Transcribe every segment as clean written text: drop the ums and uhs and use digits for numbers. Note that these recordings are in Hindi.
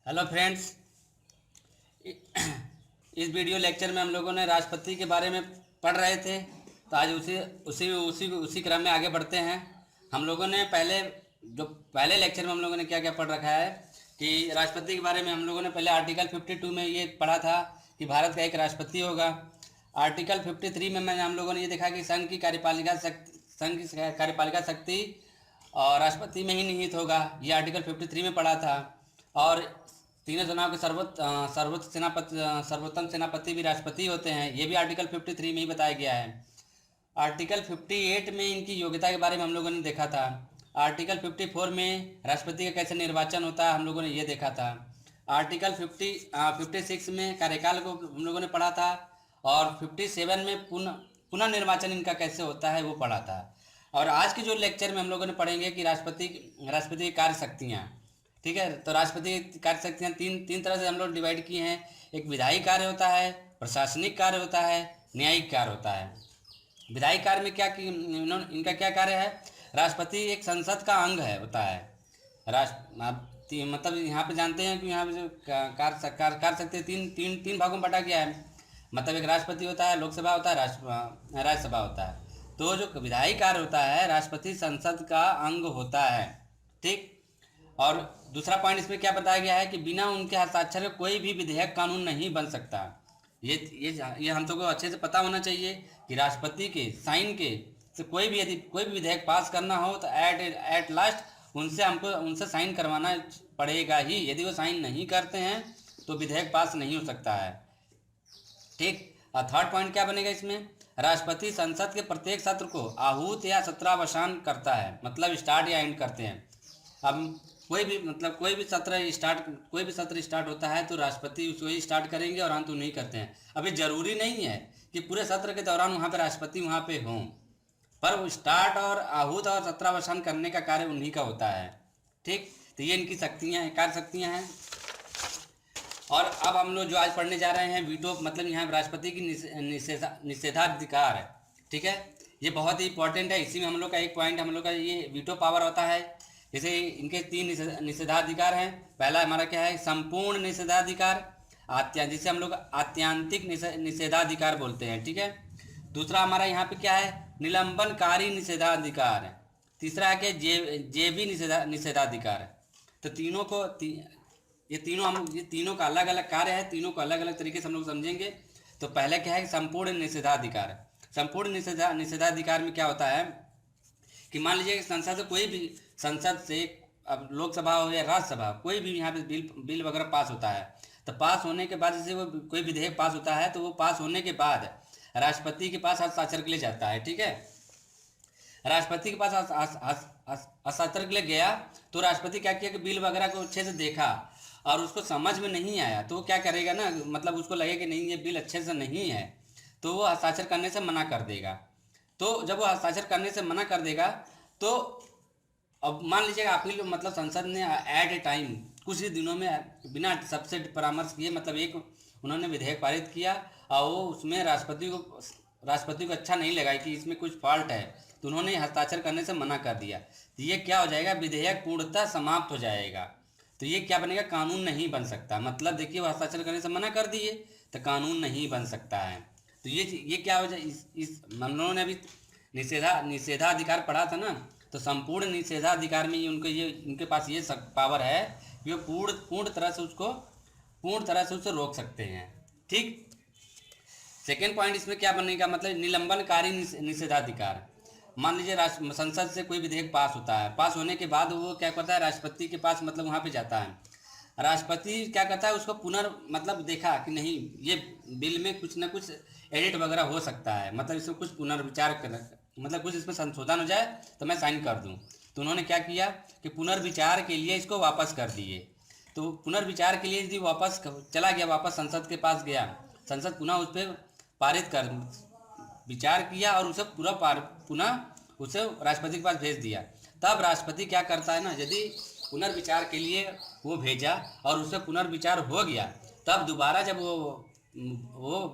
Hello friends. इस वीडियो लेक्चर में हम लोगों ने राष्ट्रपति के बारे में पढ़ रहे थे, तो आज उसी उसी उसी उसी क्रम में आगे बढ़ते हैं। हम लोगों ने पहले लेक्चर में हम लोगों ने क्या क्या पढ़ रखा है कि राष्ट्रपति के बारे में हम लोगों ने पहले आर्टिकल 52 में ये पढ़ा था कि भारत का एक राष्ट्रपति होगा। आर्टिकल 53 में हम लोगों ने ये देखा कि संघ की कार्यपालिका शक्ति और राष्ट्रपति में ही निहित होगा। ये आर्टिकल 53 में पढ़ा था। और तीनों सेनाओं के सर्वोत्तम सेनापति भी राष्ट्रपति होते हैं, ये भी आर्टिकल 53 में ही बताया गया है। आर्टिकल 58 में इनकी योग्यता के बारे में हम लोगों ने देखा था। आर्टिकल 54 में राष्ट्रपति का कैसे निर्वाचन होता है हम लोगों ने ये देखा था। आर्टिकल 56 में कार्यकाल को हम लोगों ने पढ़ा था, और 57 में पुनः निर्वाचन इनका कैसे होता है वो पढ़ा था। और आज के जो लेक्चर में हम लोगों ने पढ़ेंगे कि राष्ट्रपति की कार्य शक्तियाँ। ठीक है, तो राष्ट्रपति की कार्य शक्तियाँ तीन तरह से हम लोग डिवाइड किए हैं। एक विधायी कार्य होता है, प्रशासनिक कार्य होता है, न्यायिक कार्य होता है। विधायी कार्य में इनका क्या कार्य है? राष्ट्रपति एक संसद का अंग होता है। मतलब यहाँ पे जानते हैं कि यहाँ पे जो कार्य शक्ति तीन भागों में बांटा गया है। मतलब एक राष्ट्रपति होता है, लोकसभा होता है, राज्यसभा होता है। तो जो विधायी कार्य होता है, राष्ट्रपति संसद का अंग होता है। ठीक। और दूसरा पॉइंट इसमें क्या बताया गया है कि बिना उनके हस्ताक्षर के कोई भी विधेयक कानून नहीं बन सकता। ये हम सबको अच्छे से पता होना चाहिए कि राष्ट्रपति के साइन के से यदि कोई भी विधेयक पास करना हो तो एट लास्ट उनसे साइन करवाना पड़ेगा ही। यदि वो साइन नहीं करते हैं तो विधेयक पास नहीं हो सकता है। ठीक। और थर्ड पॉइंट क्या बनेगा इसमें? राष्ट्रपति संसद के प्रत्येक सत्र को आहूत या सत्रावसान करता है, मतलब स्टार्ट या एंड करते हैं। अब कोई भी सत्र स्टार्ट होता है तो राष्ट्रपति उसको ही स्टार्ट करेंगे और अंत नहीं करते हैं। अभी जरूरी नहीं है कि पूरे सत्र के दौरान वहाँ पे राष्ट्रपति वहाँ पे हों, पर वो स्टार्ट और आहूत और सत्रावसान करने का कार्य उन्हीं का होता है। ठीक। तो ये इनकी कार्य शक्तियाँ हैं। और अब हम लोग जो आज पढ़ने जा रहे हैं वीटो, मतलब यहाँ राष्ट्रपति की निषेधाधिकार है। ठीक है, ये बहुत ही इंपॉर्टेंट है। इसी में हम लोग का एक पॉइंट हम लोग का ये वीटो पावर होता है। जैसे इनके 3 निषेधाधिकार हैं। पहला हमारा क्या है? संपूर्ण निषेधाधिकार, जिसे हम लोग आत्यांतिक निषेधाधिकार बोलते हैं। ठीक है। दूसरा हमारा यहाँ पे क्या है? निलंबनकारी निषेधाधिकार। तीसरा है कि जेबी निषेधाधिकार। तो ये तीनों का अलग अलग कार्य है, तीनों को अलग अलग तरीके से हम लोग समझेंगे। तो पहले क्या है? संपूर्ण निषेधाधिकार। संपूर्ण निषेधाधिकार में क्या होता है कि मान लीजिए संसद से अब लोकसभा हो या राज्यसभा, कोई भी यहाँ पे बिल वगैरह पास होता है, तो पास होने के बाद जैसे वो कोई विधेयक पास होता है तो वो पास होने के बाद राष्ट्रपति के पास हस्ताक्षर के लिए जाता है। ठीक है, राष्ट्रपति के पास हस्ताक्षर के लिए गया तो राष्ट्रपति क्या किया कि बिल वगैरह को अच्छे से देखा और उसको समझ में नहीं आया तो वो क्या करेगा ना, मतलब उसको लगे कि नहीं ये बिल अच्छे से नहीं है, तो वो हस्ताक्षर करने से मना कर देगा। तो जब वो हस्ताक्षर करने से मना कर देगा तो अब मान लीजिएगा आपकी मतलब संसद ने एट ए टाइम कुछ ही दिनों में बिना सबसे परामर्श किए मतलब एक उन्होंने विधेयक पारित किया और वो उसमें राष्ट्रपति को अच्छा नहीं लगा कि इसमें कुछ फॉल्ट है, तो उन्होंने हस्ताक्षर करने से मना कर दिया। तो ये क्या हो जाएगा? विधेयक पूर्णतः समाप्त हो जाएगा। तो ये क्या बनेगा? कानून नहीं बन सकता। मतलब देखिए वो हस्ताक्षर करने से मना कर दिए तो कानून नहीं बन सकता है। तो ये क्या हो जाए? इस हम लोगों ने अभी निषेधाधिकार पढ़ा था ना, तो संपूर्ण निषेधाधिकार में उनके पास ये पावर है कि वो पूर्ण तरह से उससे रोक सकते हैं। ठीक। सेकेंड पॉइंट इसमें क्या बनेगा? मतलब निलंबनकारी निषेधाधिकार। मान लीजिए संसद से कोई विधेयक पास होता है, पास होने के बाद वो क्या करता है? राष्ट्रपति के पास मतलब वहाँ पे जाता है। राष्ट्रपति क्या करता है? उसको मतलब देखा कि नहीं ये बिल में कुछ ना कुछ एडिट वगैरह हो सकता है, मतलब इसमें कुछ पुनर्विचार मतलब कुछ इसमें संशोधन हो जाए तो मैं साइन कर दूं। तो उन्होंने क्या किया कि पुनर्विचार के लिए इसको वापस कर दिए। तो पुनर्विचार के लिए यदि वापस चला गया, वापस संसद के पास गया, संसद पुनः उस पर पारित कर विचार किया और उसे पुनः उसे राष्ट्रपति के पास भेज दिया। तब राष्ट्रपति क्या करता है ना, यदि पुनर्विचार के लिए वो भेजा और उससे पुनर्विचार हो गया, तब दोबारा जब वो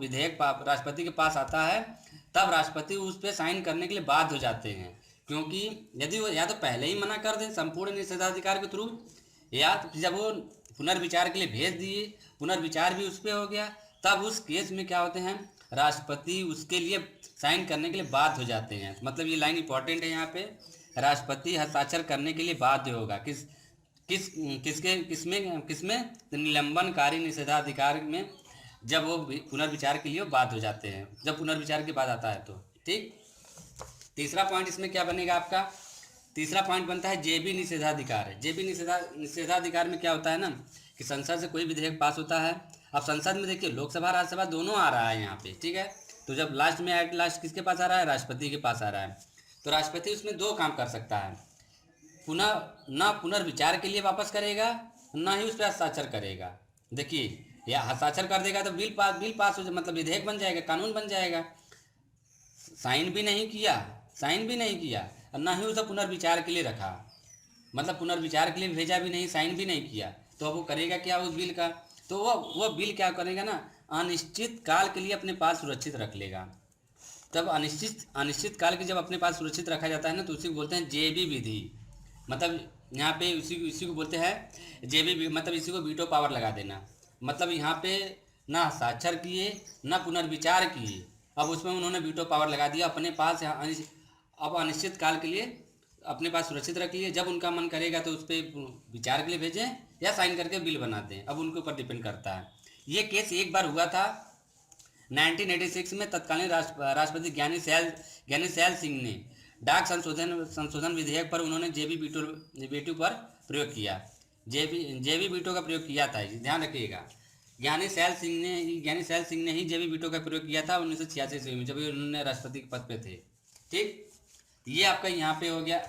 विधेयक राष्ट्रपति के पास आता है तब राष्ट्रपति उस पर साइन करने के लिए बाध्य हो जाते हैं। क्योंकि यदि वो या तो पहले ही मना कर दें संपूर्ण निषेधाधिकार के थ्रू, या तो जब वो पुनर्विचार के लिए भेज दिए, पुनर्विचार भी उस पर हो गया, तब उस केस में क्या होते हैं, राष्ट्रपति उसके लिए साइन करने के लिए बाध्य हो जाते हैं। मतलब ये लाइन इंपॉर्टेंट है यहाँ पे, राष्ट्रपति हस्ताक्षर करने के लिए बाध्य होगा किस किस किसके किसमें किसमें निलंबनकारी निषेधाधिकार में, जब वो पुनर्विचार के लिए बाध्य हो जाते हैं, जब पुनर्विचार के बाद आता है तो। ठीक, तीसरा पॉइंट इसमें क्या बनेगा आपका, तीसरा पॉइंट बनता है जेबी निषेधाधिकार है। जेबी निषेधाधिकार में क्या होता है ना कि संसद से कोई विधेयक पास होता है, अब संसद में देखिए लोकसभा राज्यसभा दोनों आ रहा है यहाँ पे, ठीक है, तो जब लास्ट में एट लास्ट किसके पास आ रहा है, राष्ट्रपति के पास आ रहा है, तो राष्ट्रपति उसमें दो काम कर सकता है, पुनर्विचार के लिए वापस करेगा, ना ही उस पर हस्ताक्षर करेगा। देखिए या हस्ताक्षर कर देगा तो बिल पास हो जाए, मतलब विधेयक बन जाएगा, कानून बन जाएगा। साइन भी नहीं किया और ना ही उसे पुनर्विचार के लिए रखा, मतलब पुनर्विचार के लिए भेजा भी नहीं, साइन भी नहीं किया, तो अब वो करेगा क्या उस बिल का, तो वो बिल क्या करेगा ना, अनिश्चित काल के लिए अपने पास सुरक्षित रख लेगा। तब अनिश्चित काल के जब अपने पास सुरक्षित रखा जाता है ना, तो उसी को बोलते हैं जेबी विधि। मतलब यहाँ पे इसी को बोलते हैं जेबी, मतलब इसी को वीटो पावर लगा देना। मतलब यहाँ पे ना हस्ताक्षर किए ना पुनर्विचार किए, अब उसमें उन्होंने वीटो पावर लगा दिया अपने पास, अब अनिश्चित काल के लिए अपने पास सुरक्षित रख लिए, जब उनका मन करेगा तो उस पर विचार के लिए भेजें या साइन करके बिल बना दें, अब उनके ऊपर डिपेंड करता है। ये केस एक बार हुआ था 1986 में, तत्कालीन राष्ट्रपति ज्ञानी सैल सिंह ने डाक संशोधन विधेयक पर उन्होंने जेबी वीटो पर प्रयोग किया, जेबी वीटो का प्रयोग किया था, ध्यान रखिएगा। ज्ञानी सैल सिंह ने ही जेबी वीटो का प्रयोग किया था 1986 में, जब उन्होंने राष्ट्रपति के पद पे थे। ठीक, ये आपका यहाँ पे हो गया।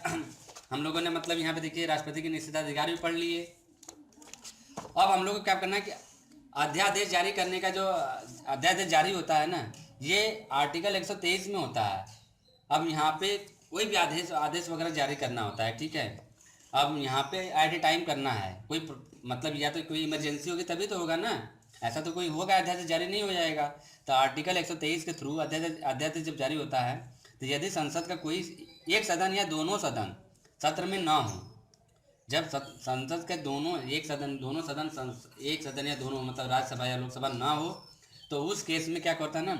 हम लोगों ने मतलब यहाँ पे देखिए राष्ट्रपति के निषेधाधिकार भी पढ़ लिए। अब हम लोग को क्या करना है कि अध्यादेश जारी करने का जो अध्यादेश जारी होता है ना, ये आर्टिकल 123 में होता है। अब यहाँ पे कोई भी आदेश वगैरह जारी करना होता है, ठीक है, अब यहाँ पे एट ए टाइम करना है, कोई मतलब या तो कोई इमरजेंसी होगी तभी तो होगा ना, ऐसा तो कोई होगा अध्यादेश जारी नहीं हो जाएगा। तो आर्टिकल 123 के थ्रू अध्यादेश जब जारी होता है, तो यदि संसद का कोई एक सदन या दोनों सदन सत्र में ना हो, जब संसद के दोनों सदन एक सदन या दोनों मतलब राज्यसभा या लोकसभा ना हो, तो उस केस में क्या करता है ना,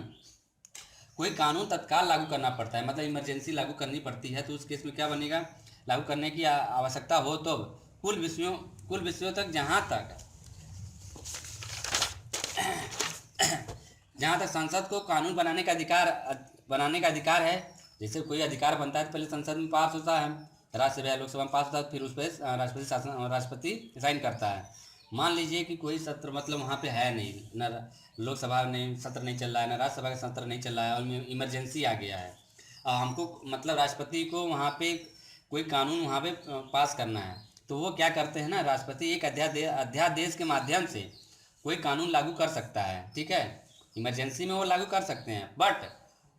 कोई कानून तत्काल लागू करना पड़ता है, मतलब इमरजेंसी लागू करनी पड़ती है। तो उस केस में क्या बनेगा, लागू करने की आवश्यकता हो तो कुल विषयों तक जहाँ तक संसद को कानून बनाने का अधिकार है, जैसे कोई अधिकार बनता है तो पहले संसद में पास होता है, राज्यसभा या लोकसभा में पास होता है, फिर उस पर राष्ट्रपति साइन करता है। मान लीजिए कि कोई सत्र मतलब वहाँ पे है नहीं, न लोकसभा में सत्र नहीं चल रहा है, न राज्यसभा का सत्र नहीं चल रहा है, और इमरजेंसी आ गया है, और हमको मतलब राष्ट्रपति को वहाँ पे कोई कानून वहाँ पे पास करना है, तो वो क्या करते हैं ना, राष्ट्रपति एक अध्यादेश के माध्यम से कोई कानून लागू कर सकता है। ठीक है, इमरजेंसी में वो लागू कर सकते हैं, बट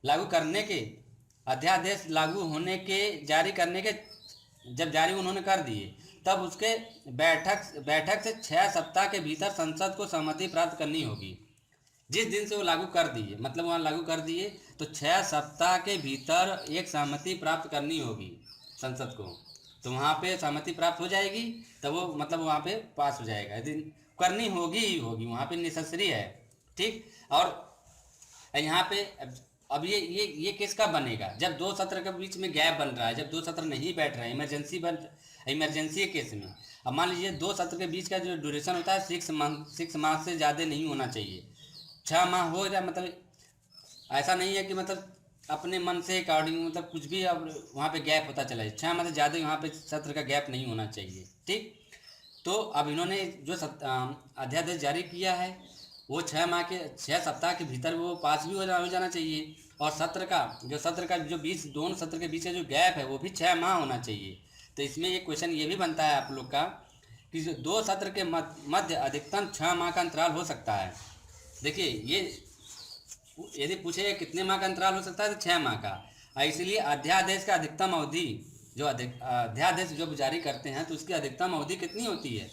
लागू करने के अध्यादेश लागू होने के जारी करने के जब जारी उन्होंने कर दिए, तब उसके बैठक से 6 सप्ताह के भीतर संसद को सहमति प्राप्त करनी होगी। जिस दिन से वो लागू कर दिए, मतलब वहाँ लागू कर दिए, तो 6 सप्ताह के भीतर एक सहमति प्राप्त करनी होगी संसद को, तो वहाँ पे सहमति प्राप्त हो जाएगी, तब वो मतलब वहाँ पे पास हो जाएगा। यदि करनी होगी ही होगी, वहाँ पे नेसेसरी है। ठीक, और यहाँ पे अब ये केस कब बनेगा, जब 2 सत्र के बीच में गैप बन रहा है, जब 2 सत्र नहीं बैठ रहे हैं, इमरजेंसी केस में। अब मान लीजिए 2 सत्र के बीच का जो ड्यूरेशन होता है 6 माह से ज़्यादा नहीं होना चाहिए। 6 माह हो जाए, मतलब ऐसा नहीं है कि मतलब अपने मन से अकॉर्डिंग मतलब कुछ भी अब वहाँ पे गैप होता चला जाए, 6 माह से ज़्यादा वहाँ पे सत्र का गैप नहीं होना चाहिए। ठीक, तो अब इन्होंने जो अध्यादेश जारी किया है वो 6 सप्ताह के भीतर वो पास भी हो जाना चाहिए, और सत्र का जो दोनों सत्र के बीच का जो गैप है वो भी 6 माह होना चाहिए। तो इसमें एक क्वेश्चन ये भी बनता है आप लोग का कि जो 2 सत्र के मध्य अधिकतम 6 माह का अंतराल हो सकता है। देखिए ये यदि पूछे कितने माह का अंतराल हो सकता है, तो 6 माह का। इसलिए अध्यादेश का अधिकतम अवधि अध्यादेश जो जारी करते हैं तो उसकी अधिकतम अवधि कितनी होती है,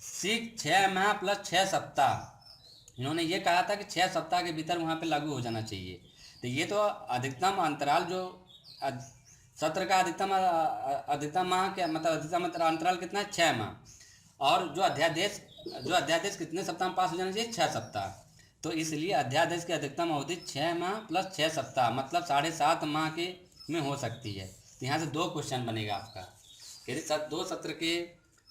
6 माह प्लस 6 सप्ताह। इन्होंने ये कहा था कि 6 सप्ताह के भीतर वहाँ पे लागू हो जाना चाहिए। तो ये तो अधिकतम अंतराल जो सत्र का अधिकतम माह के मतलब अधिकतम अंतराल कितना है, 6 माह। और जो जो अध्यादेश कितने सप्ताह में पास हो जाना चाहिए, 6 सप्ताह। तो इसलिए अध्यादेश की अधिकतम अवधि 6 माह प्लस 6 सप्ताह मतलब 7.5 माह के में हो सकती है। तो यहाँ से 2 क्वेश्चन बनेगा आपका। यदि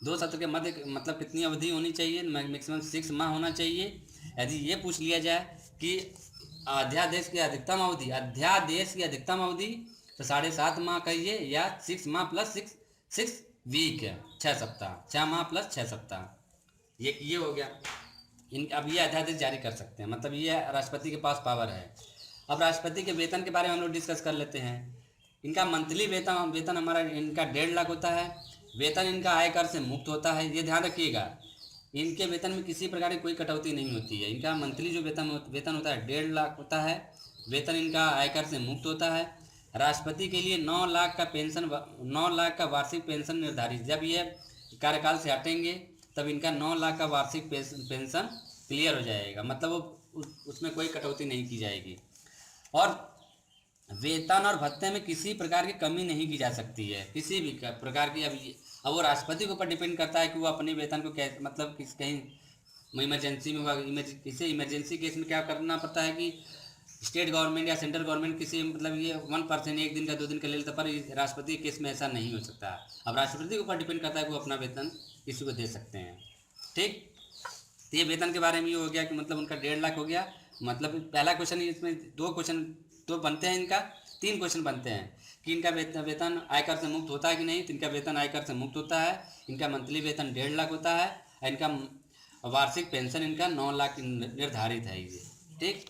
2 सत्र के मध्य मतलब कितनी अवधि होनी चाहिए, मैक्सिमम 6 माह होना चाहिए। यदि ये पूछ लिया जाए कि अध्यादेश की अधिकतम अवधि तो 7.5 माह कहिए या 6 माह प्लस 6 वीक है, 6 सप्ताह, 6 माह प्लस 6 सप्ताह। ये हो गया। अब ये अध्यादेश जारी कर सकते हैं, मतलब ये राष्ट्रपति के पास पावर है। अब राष्ट्रपति के वेतन के बारे में हम लोग डिस्कस कर लेते हैं। इनका मंथली वेतन हमारा इनका 1.5 लाख होता है। वेतन इनका आयकर से मुक्त होता है, ये ध्यान रखिएगा। इनके वेतन में किसी प्रकार की कोई कटौती नहीं होती है। इनका मंथली जो वेतन होता है 1.5 लाख होता है। वेतन इनका आयकर से मुक्त होता है। राष्ट्रपति के लिए 9 लाख का वार्षिक पेंशन निर्धारित। जब ये कार्यकाल से हटेंगे तब इनका 9 लाख का वार्षिक पेंशन क्लियर हो जाएगा, मतलब वो उसमें कोई कटौती नहीं की जाएगी। और वेतन और भत्ते में किसी प्रकार की कमी नहीं की जा सकती है, किसी भी प्रकार की। अब वो राष्ट्रपति के ऊपर डिपेंड करता है कि वो अपने वेतन को कैसे, मतलब कहीं इमरजेंसी में किसी इमरजेंसी केस में क्या करना पड़ता है कि स्टेट गवर्नमेंट या सेंट्रल गवर्नमेंट किसी मतलब ये 1% 1 दिन का 2 दिन का ले लेता, पर राष्ट्रपति के केस में ऐसा नहीं हो सकता। अब राष्ट्रपति के ऊपर डिपेंड करता है कि वो अपना वेतन किसी को दे सकते हैं। ठीक, तो ये वेतन के बारे में ये हो गया कि मतलब उनका 1.5 लाख हो गया। मतलब पहला क्वेश्चन, इसमें 2 क्वेश्चन तो बनते हैं, इनका 3 क्वेश्चन बनते हैं कि इनका वेतन आयकर से मुक्त होता है कि नहीं। तो इनका वेतन आयकर से मुक्त होता है। इनका मंथली वेतन 1.5 लाख होता है। इनका वार्षिक पेंशन इनका 9 लाख निर्धारित है ये। ठीक,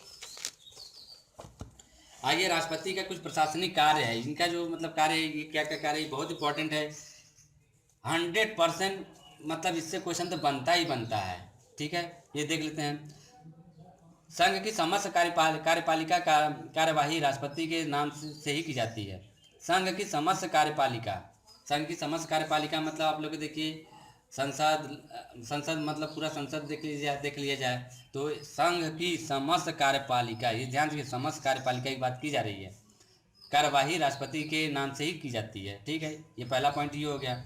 आइए राष्ट्रपति का कुछ प्रशासनिक कार्य है। इनका जो मतलब कार्य है, ये क्या क्या कार्य है, बहुत इंपॉर्टेंट है। 100% मतलब इससे क्वेश्चन तो बनता ही बनता है। ठीक है, ये देख लेते हैं। संघ की समस्त कार्यपालिका का कार्यवाही राष्ट्रपति के नाम से ही की जाती है। संघ की समस्त कार्यपालिका मतलब आप लोग देखिए संसद मतलब पूरा संसद देख लिया जाए तो संघ की समस्त कार्यपालिका, ये ध्यान रखिए, समस्त कार्यपालिका की बात की जा रही है। कार्यवाही राष्ट्रपति के नाम से ही की जाती है। ठीक है, ये पहला पॉइंट ये हो गया।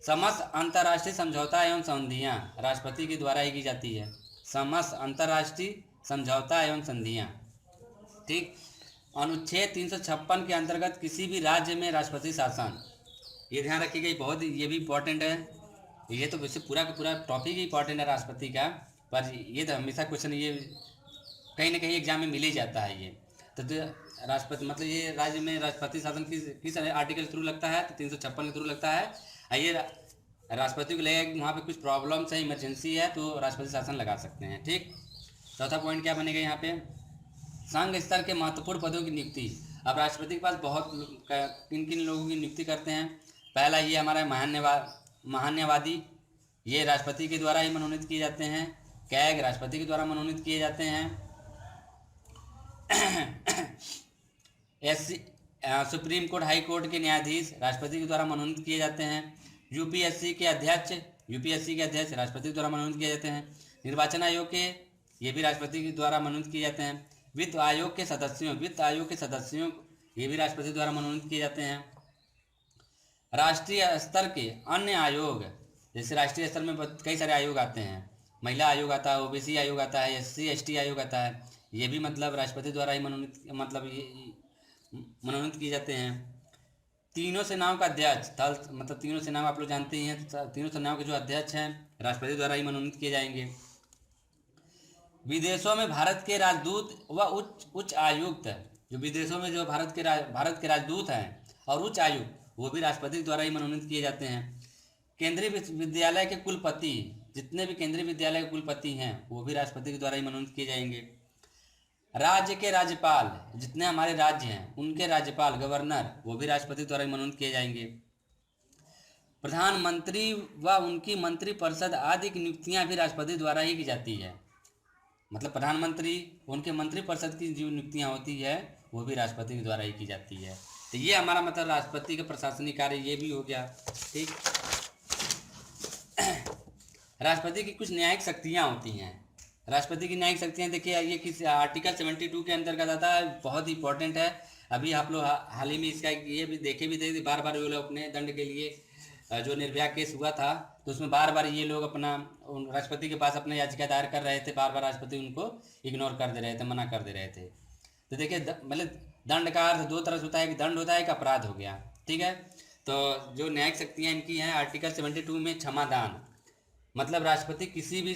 समस्त अंतर्राष्ट्रीय समझौता एवं संधियां राष्ट्रपति के द्वारा ही की जाती है। समस्त अंतर्राष्ट्रीय समझौता एवं संधियां। ठीक, अनुच्छेद 356 के अंतर्गत किसी भी राज्य में राष्ट्रपति शासन, ये ध्यान रखिएगा, बहुत ये भी इम्पोर्टेंट है। ये तो वैसे पूरा का पूरा टॉपिक ही इंपॉर्टेंट है राष्ट्रपति का, पर ये तो हमेशा क्वेश्चन ये कहीं ना कहीं एग्जाम में मिल ही जाता है। ये तो राष्ट्रपति मतलब ये राज्य में राष्ट्रपति शासन किस आर्टिकल के थ्रू लगता है, तो 356 के थ्रू लगता है। ये राष्ट्रपति को लगेगा कि वहाँ पे कुछ प्रॉब्लम्स है, इमरजेंसी है, तो राष्ट्रपति शासन लगा सकते हैं। ठीक, चौथा पॉइंट क्या बनेगा यहाँ पे, संघ स्तर के महत्वपूर्ण पदों की नियुक्ति। अब राष्ट्रपति के पास बहुत किन किन लोगों की नियुक्ति करते हैं। पहला ये हमारा महान्यायवादी, ये राष्ट्रपति के द्वारा ही मनोनीत किए जाते हैं। कैग राष्ट्रपति के द्वारा मनोनीत किए जाते हैं। सुप्रीम कोर्ट, हाई कोर्ट के न्यायाधीश राष्ट्रपति के द्वारा मनोनीत किए जाते हैं। यूपीएससी के अध्यक्ष राष्ट्रपति के द्वारा मनोनीत किए जाते हैं। निर्वाचन आयोग के, ये भी राष्ट्रपति के द्वारा मनोनीत किए जाते हैं। वित्त आयोग के सदस्यों ये भी राष्ट्रपति द्वारा मनोनीत किए जाते हैं। राष्ट्रीय स्तर के अन्य आयोग, जैसे राष्ट्रीय स्तर में कई सारे आयोग आते हैं, महिला आयोग आता है, ओबीसी आयोग आता है, SC ST आयोग आता है, ये भी मतलब राष्ट्रपति द्वारा ही मनोनीत किए जाते हैं। तीनों सेनाओं का अध्यक्ष, मतलब तीनों सेनाओं आप लोग जानते ही हैं, तीनों सेनाओं के जो अध्यक्ष हैं राष्ट्रपति द्वारा ही मनोनीत किए जाएंगे। विदेशों में भारत के राजदूत व उच्च आयुक्त, जो विदेशों में जो भारत के राजदूत हैं और उच्च आयुक्त, वो भी राष्ट्रपति द्वारा ही मनोनीत किए जाते हैं। केंद्रीय विद्यालय के कुलपति, जितने भी केंद्रीय विद्यालय के कुलपति हैं वो भी राष्ट्रपति के द्वारा ही मनोनीत किए जाएंगे। राज्य के राज्यपाल, जितने हमारे राज्य हैं उनके राज्यपाल, गवर्नर, वो भी राष्ट्रपति द्वारा ही मनोनीत किए जाएंगे। प्रधानमंत्री व उनकी मंत्रिपरिषद आदि की नियुक्तियां भी राष्ट्रपति द्वारा ही की जाती है। मतलब प्रधानमंत्री, उनके मंत्रिपरिषद की जो नियुक्तियां होती है वो भी राष्ट्रपति के द्वारा ही की जाती है। तो ये हमारा मतलब राष्ट्रपति का प्रशासनिक कार्य ये भी हो गया। ठीक, राष्ट्रपति की कुछ न्यायिक शक्तियाँ होती हैं। राष्ट्रपति की न्यायिक शक्तियाँ देखिए, ये किस आर्टिकल 72 के अंतर्गत आता है, बहुत ही इंपॉर्टेंट है। अभी आप लोग हाल ही में इसका ये भी देखे, बार बार वो लोग अपने दंड के लिए जो निर्भया केस हुआ था, तो उसमें बार बार ये लोग अपना राष्ट्रपति के पास अपना याचिका दायर कर रहे थे, बार बार राष्ट्रपति उनको इग्नोर कर दे रहे थे, मना कर दे रहे थे। तो देखिए मतलब दंड का अर्थ दो तरह से होता है, एक दंड होता है, एक अपराध हो गया। ठीक है, तो जो न्यायिक शक्तियाँ इनकी हैं, आर्टिकल 72 में क्षमादान, मतलब राष्ट्रपति किसी भी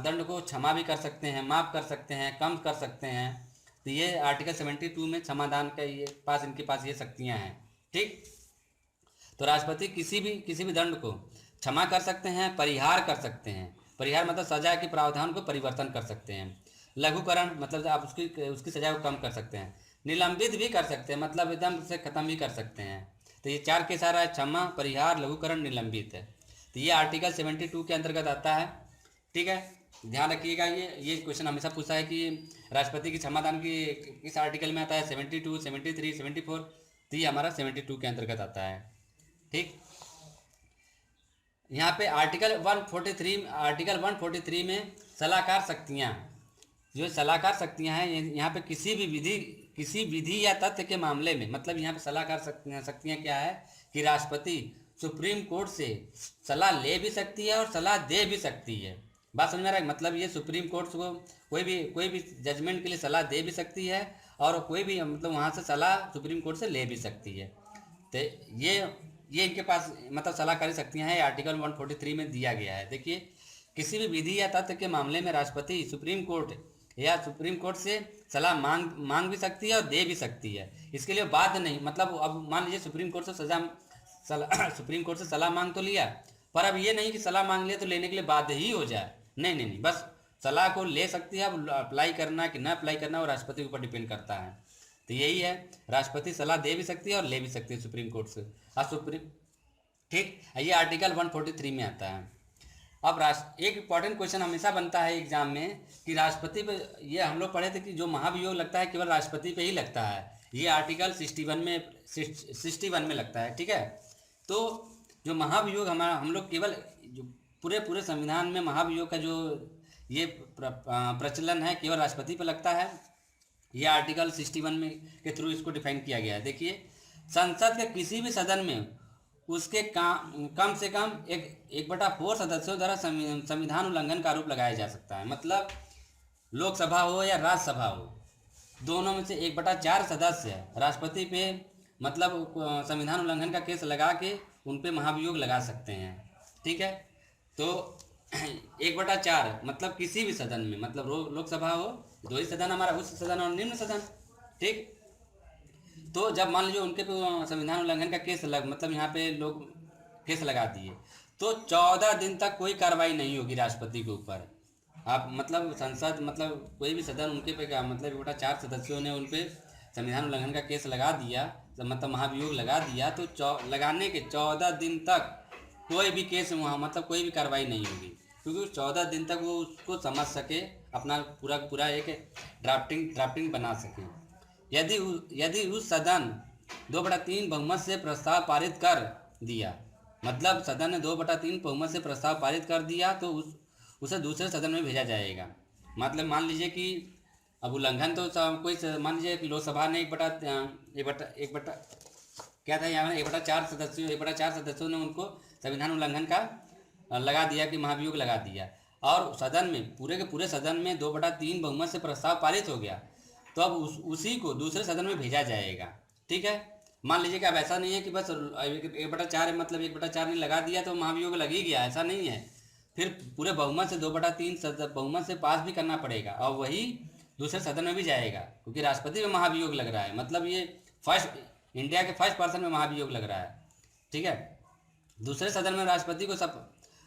दंड को क्षमा भी कर सकते हैं, माफ़ कर सकते हैं, कम कर सकते हैं। तो ये आर्टिकल 72 में क्षमादान का ये पास इनके पास ये शक्तियाँ हैं। ठीक, तो राष्ट्रपति किसी भी दंड को क्षमा कर सकते हैं, परिहार कर सकते हैं। परिहार मतलब सजा के प्रावधान को परिवर्तन कर सकते हैं। लघुकरण मतलब आप उसकी सजा को कम कर सकते हैं। निलंबित भी कर सकते हैं, मतलब एकदम से ख़त्म भी कर सकते हैं। तो ये 4 केस आ रहा है, क्षमा, परिहार, लघुकरण, निलंबित है। तो ये आर्टिकल 72 के अंतर्गत आता है। ठीक है, ध्यान रखिएगा, ये क्वेश्चन हमेशा पूछा है कि राष्ट्रपति की क्षमादान की किस आर्टिकल में आता है, 72, 73, 74। तो ये हमारा 72 के अंतर्गत आता है। ठीक, यहाँ पे आर्टिकल 143 में सलाहकार शक्तियाँ, जो सलाहकार शक्तियाँ हैं, यहाँ पे किसी विधि या तथ्य के मामले में, मतलब यहाँ पे सलाहकार शक्तियाँ क्या है कि राष्ट्रपति सुप्रीम कोर्ट से सलाह ले भी सकती है और सलाह दे भी सकती है। बात समझ में आ रहा है? मतलब ये सुप्रीम कोर्ट को कोई भी जजमेंट के लिए सलाह दे भी सकती है और कोई भी मतलब वहाँ से सलाह सुप्रीम कोर्ट से ले भी सकती है। तो ये इनके पास मतलब सलाहकारी शक्तियाँ हैं, आर्टिकल 143 में दिया गया है। देखिए, किसी भी विधि या तथ्य के मामले में राष्ट्रपति सुप्रीम कोर्ट से सलाह मांग भी सकती है और दे भी सकती है। इसके लिए बाध्य नहीं, मतलब अब मान लीजिए सुप्रीम कोर्ट से सलाह मांग तो लिया, पर अब ये नहीं कि सलाह मांग लिया तो लेने के लिए बाध्य ही हो जाए। नहीं, बस सलाह को ले सकती है। अब अप्लाई करना कि ना अप्लाई करना वो राष्ट्रपति के ऊपर डिपेंड करता है। तो यही है, राष्ट्रपति सलाह दे भी सकती है और ले भी सकती है सुप्रीम कोर्ट से। ठीक, ये आर्टिकल 143 में आता है। अब एक इम्पॉर्टेंट क्वेश्चन हमेशा बनता है एग्जाम में कि राष्ट्रपति पे, ये हम लोग पढ़े थे कि जो महाभियोग लगता है केवल राष्ट्रपति पे ही लगता है। ये आर्टिकल 61 में लगता है। ठीक है, तो जो महाभियोग हम लोग केवल जो पूरे संविधान में महाभियोग का जो ये प्रचलन है केवल राष्ट्रपति पे लगता है। ये आर्टिकल 61 में के थ्रू इसको डिफाइन किया गया है। देखिए, संसद के किसी भी सदन में उसके कम से कम 1/4 सदस्यों द्वारा संविधान उल्लंघन का आरोप लगाया जा सकता है। मतलब लोकसभा हो या राज्यसभा हो, दोनों में से 1/4 सदस्य राष्ट्रपति पे मतलब संविधान उल्लंघन का केस लगा के उन पे महाभियोग लगा सकते हैं। ठीक है, तो 1/4 मतलब किसी भी सदन में, मतलब लोकसभा हो, 2 ही सदन हमारा, उच्च सदन और निम्न सदन। ठीक, तो जब मान लीजिए उनके पे संविधान उल्लंघन का केस मतलब यहाँ पे लोग केस लगा दिए, तो 14 दिन तक कोई कार्रवाई नहीं होगी राष्ट्रपति के ऊपर। आप मतलब संसद मतलब कोई भी सदन उनके पे क्या मतलब 1/4 सदस्यों ने उन पे संविधान उल्लंघन का केस लगा दिया, मतलब महाभियोग लगा दिया, तो लगाने के 14 दिन तक कोई भी केस वहाँ मतलब कोई भी कार्रवाई नहीं होगी, क्योंकि 14 दिन तक वो उसको समझ सके, अपना पूरा एक ड्राफ्टिंग बना सके। यदि उस सदन 2/3 बहुमत से प्रस्ताव पारित कर दिया, मतलब सदन ने 2/3 बहुमत से प्रस्ताव पारित कर दिया, तो उसे दूसरे सदन में भेजा जाएगा। मतलब मान लीजिए कि अब उल्लंघन तो कोई मान लीजिए कि लोकसभा ने 1/4 सदस्यों ने उनको संविधान उल्लंघन का लगा दिया कि महाभियोग लगा दिया, और सदन में पूरे के पूरे सदन में 2/3 बहुमत से प्रस्ताव पारित हो गया, तो अब उसी को दूसरे सदन में भेजा जाएगा। ठीक है, मान लीजिए कि अब ऐसा नहीं है कि बस 1/4 मतलब 1/4 ने लगा दिया तो महाभियोग लग ही गया, ऐसा नहीं है। फिर पूरे बहुमत से 2/3 बहुमत से पास भी करना पड़ेगा और वही दूसरे सदन में भी जाएगा, क्योंकि राष्ट्रपति में महाभियोग लग रहा है, मतलब ये इंडिया के फर्स्ट पर्सन में महाभियोग लग रहा है। ठीक है, दूसरे सदन में राष्ट्रपति को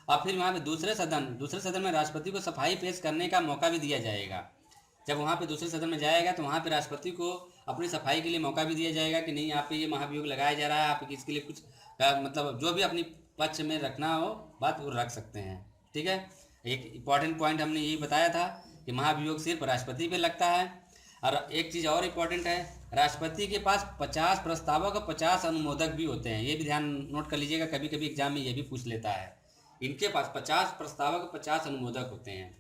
और फिर वहाँ पे दूसरे सदन में राष्ट्रपति को सफाई पेश करने का मौका भी दिया जाएगा। जब वहाँ पे दूसरे सदन में जाएगा तो वहाँ पे राष्ट्रपति को अपनी सफाई के लिए मौका भी दिया जाएगा कि नहीं, यहाँ पे ये महाभियोग लगाया जा रहा है, आप इसके लिए कुछ मतलब जो भी अपनी पक्ष में रखना हो बात वो रख सकते हैं। ठीक है, एक इम्पॉर्टेंट पॉइंट हमने यही बताया था कि महाभियोग सिर्फ राष्ट्रपति पे लगता है। और एक चीज़ और इम्पॉर्टेंट है, राष्ट्रपति के पास 50 प्रस्तावक और 50 अनुमोदक भी होते हैं। ये भी ध्यान नोट कर लीजिएगा, कभी कभी एग्जाम में ये भी पूछ लेता है। इनके पास 50 प्रस्तावक और 50 अनुमोदक होते हैं।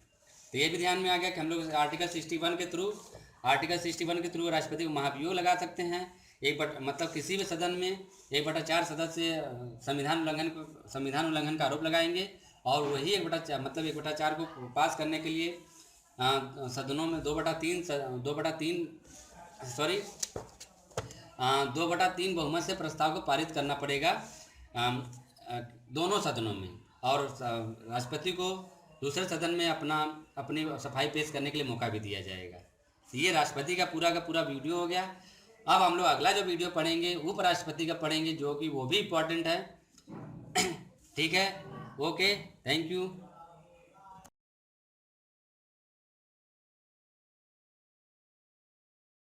तो ये भी ध्यान में आ गया कि हम लोग आर्टिकल 61 के थ्रू राष्ट्रपति को महाभियोग लगा सकते हैं। मतलब किसी भी सदन में 1/4 सदस्य संविधान उल्लंघन का आरोप लगाएंगे, और वही 1/4 को पास करने के लिए सदनों में 2/3 बहुमत से प्रस्ताव को पारित करना पड़ेगा दोनों सदनों में, और राष्ट्रपति को दूसरे सदन में अपनी सफाई पेश करने के लिए मौका भी दिया जाएगा। ये राष्ट्रपति का पूरा वीडियो हो गया। अब हम लोग अगला जो वीडियो पढ़ेंगे उपराष्ट्रपति का पढ़ेंगे, जो कि वो भी इम्पोर्टेंट है। ठीक है, ओके, थैंक यू।